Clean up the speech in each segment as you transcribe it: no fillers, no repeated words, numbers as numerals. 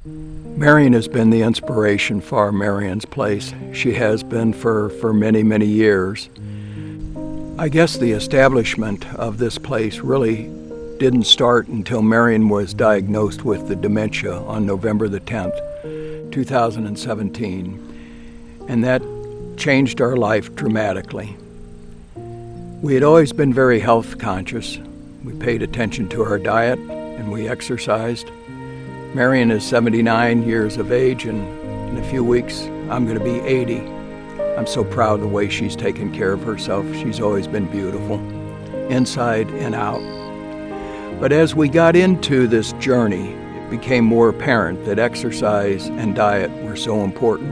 Marian has been the inspiration for Marian's Place. She has been for many, many years. I guess the establishment of this place really didn't start until Marian was diagnosed with the dementia on November the 10th, 2017. And that changed our life dramatically. We had always been very health conscious. We paid attention to our diet and we exercised. Marian is 79 years of age, and in a few weeks I'm going to be 80. I'm so proud of the way she's taken care of herself. She's always been beautiful, inside and out. But as we got into this journey, it became more apparent that exercise and diet were so important.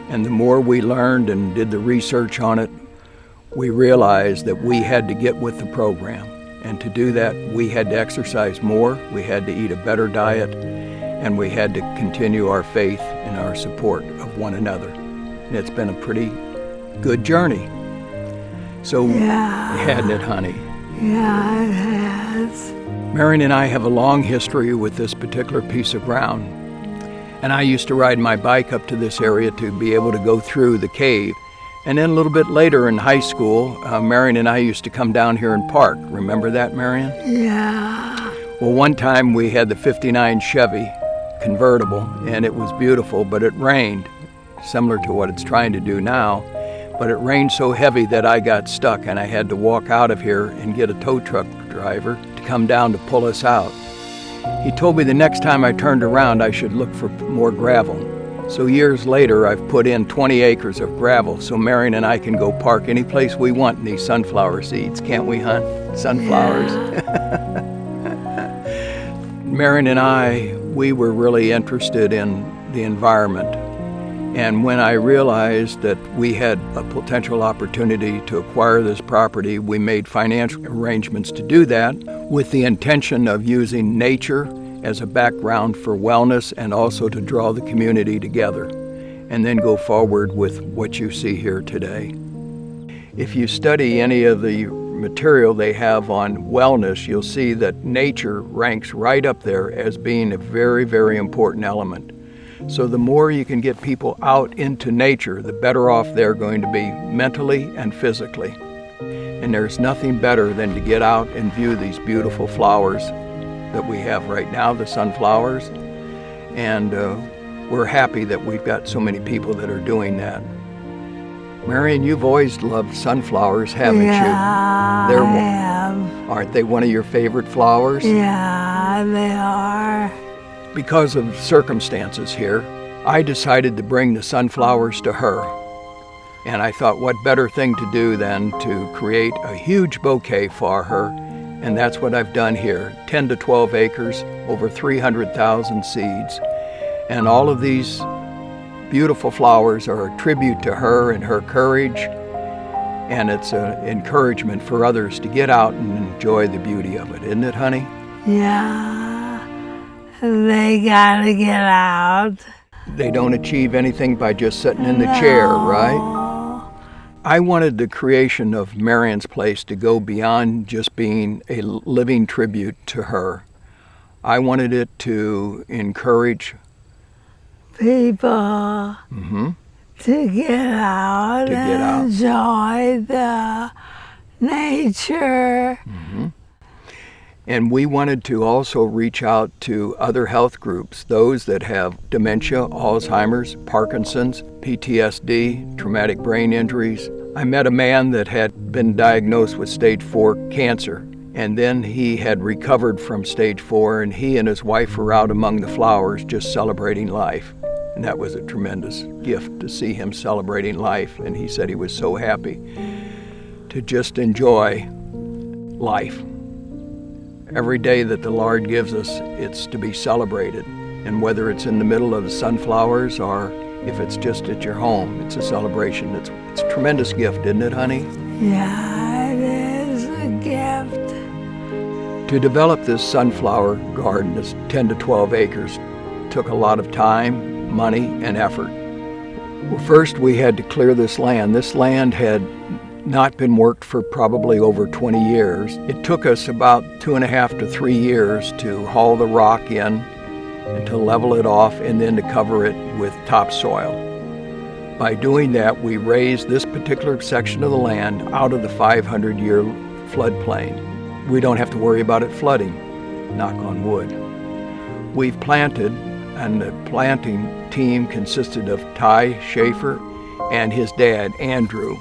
And the more we learned and did the research on it, we realized that we had to get with the program. And to do that, we had to exercise more, we had to eat a better diet, and we had to continue our faith and our support of one another. And it's been a pretty good journey. So, hadn't it, honey? Yeah, it has. Marian and I have a long history with this particular piece of ground. And I used to ride my bike up to this area to be able to go through the cave. And then a little bit later in high school, Marian and I used to come down here and park. Remember that, Marian? Yeah. Well, one time we had the '59 Chevy convertible, and it was beautiful, but it rained, similar to what it's trying to do now. But it rained so heavy that I got stuck, and I had to walk out of here and get a tow truck driver to come down to pull us out. He told me the next time I turned around, I should look for more gravel. So years later, I've put in 20 acres of gravel so Marian and I can go park any place we want in these sunflower seeds. Can't we, hon? Sunflowers. Yeah. Marian and I, we were really interested in the environment. And when I realized that we had a potential opportunity to acquire this property, we made financial arrangements to do that with the intention of using nature as a background for wellness and also to draw the community together, and then go forward with what you see here today. If you study any of the material they have on wellness, you'll see that nature ranks right up there as being a very, very important element. So the more you can get people out into nature, the better off they're going to be mentally and physically. And there's nothing better than to get out and view these beautiful flowers that we have right now, the sunflowers. And we're happy that we've got so many people that are doing that. Marian, you've always loved sunflowers, haven't you? I have. Aren't they one of your favorite flowers? Yeah, they are. Because of circumstances here, I decided to bring the sunflowers to her. And I thought, what better thing to do than to create a huge bouquet for her. And that's what I've done here, 10 to 12 acres, over 300,000 seeds. And all of these beautiful flowers are a tribute to her and her courage. And it's an encouragement for others to get out and enjoy the beauty of it, isn't it, honey? Yeah. They gotta get out. They don't achieve anything by just sitting in the chair, right? I wanted the creation of Marian's Place to go beyond just being a living tribute to her. I wanted it to encourage people to get out and enjoy the nature. And we wanted to also reach out to other health groups, those that have dementia, Alzheimer's, Parkinson's, PTSD, traumatic brain injuries. I met a man that had been diagnosed with stage 4 cancer, and then he had recovered from stage 4, and he and his wife were out among the flowers just celebrating life. And that was a tremendous gift to see him celebrating life, and he said he was so happy to just enjoy life. Every day that the Lord gives us, it's to be celebrated. And whether it's in the middle of the sunflowers or if it's just at your home, it's a celebration. It's a tremendous gift, isn't it, honey? Yeah, it is a gift. To develop this sunflower garden, this 10 to 12 acres, took a lot of time, money, and effort. Well, first we had to clear this land. This land had not been worked for probably over 20 years. It took us about 2.5 to 3 years to haul the rock in and to level it off and then to cover it with topsoil. By doing that, we raised this particular section of the land out of the 500-year floodplain. We don't have to worry about it flooding, knock on wood. We've planted, and the planting team consisted of Ty Schaefer and his dad, Andrew,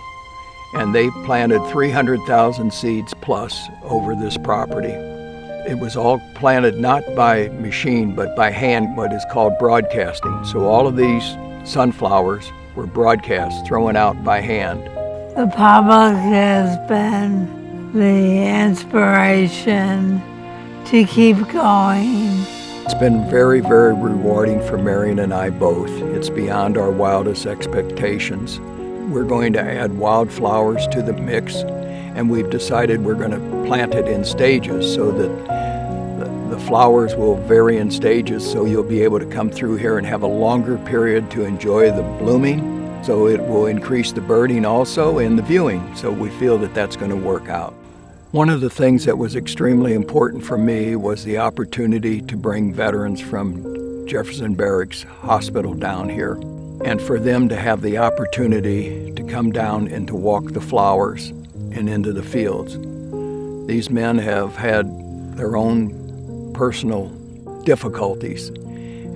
and they planted 300,000 seeds plus over this property. It was all planted not by machine, but by hand, what is called broadcasting. So all of these sunflowers were broadcast, thrown out by hand. The public has been the inspiration to keep going. It's been very, very rewarding for Marian and I both. It's beyond our wildest expectations. We're going to add wildflowers to the mix, and we've decided we're going to plant it in stages so that the flowers will vary in stages, so you'll be able to come through here and have a longer period to enjoy the blooming. So it will increase the birding also and the viewing. So we feel that that's going to work out. One of the things that was extremely important for me was the opportunity to bring veterans from Jefferson Barracks Hospital down here, and for them to have the opportunity to come down and to walk the flowers and into the fields. These men have had their own personal difficulties,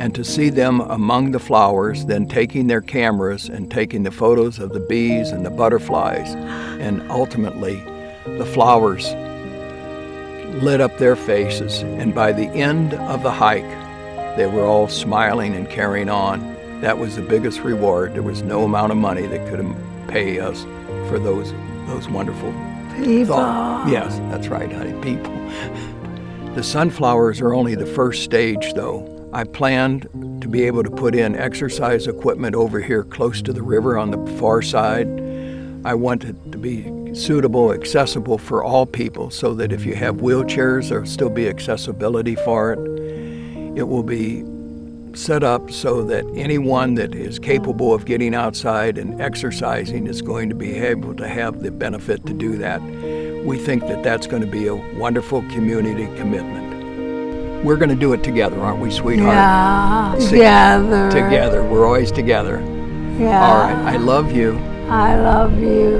and to see them among the flowers, then taking their cameras and taking the photos of the bees and the butterflies, and ultimately the flowers lit up their faces, and by the end of the hike, they were all smiling and carrying on. That was the biggest reward. There was no amount of money that could pay us for those wonderful People. Yes, that's right, honey, people. The sunflowers are only the first stage, though. I planned to be able to put in exercise equipment over here close to the river on the far side. I want it to be suitable, accessible for all people, so that if you have wheelchairs, there'll still be accessibility for it. It will be set up so that anyone that is capable of getting outside and exercising is going to be able to have the benefit to do that. We think that that's going to be a wonderful community commitment. We're going to do it together, aren't we, sweetheart? Yeah, together. Together. We're always together. Yeah. All right. I love you. I love you.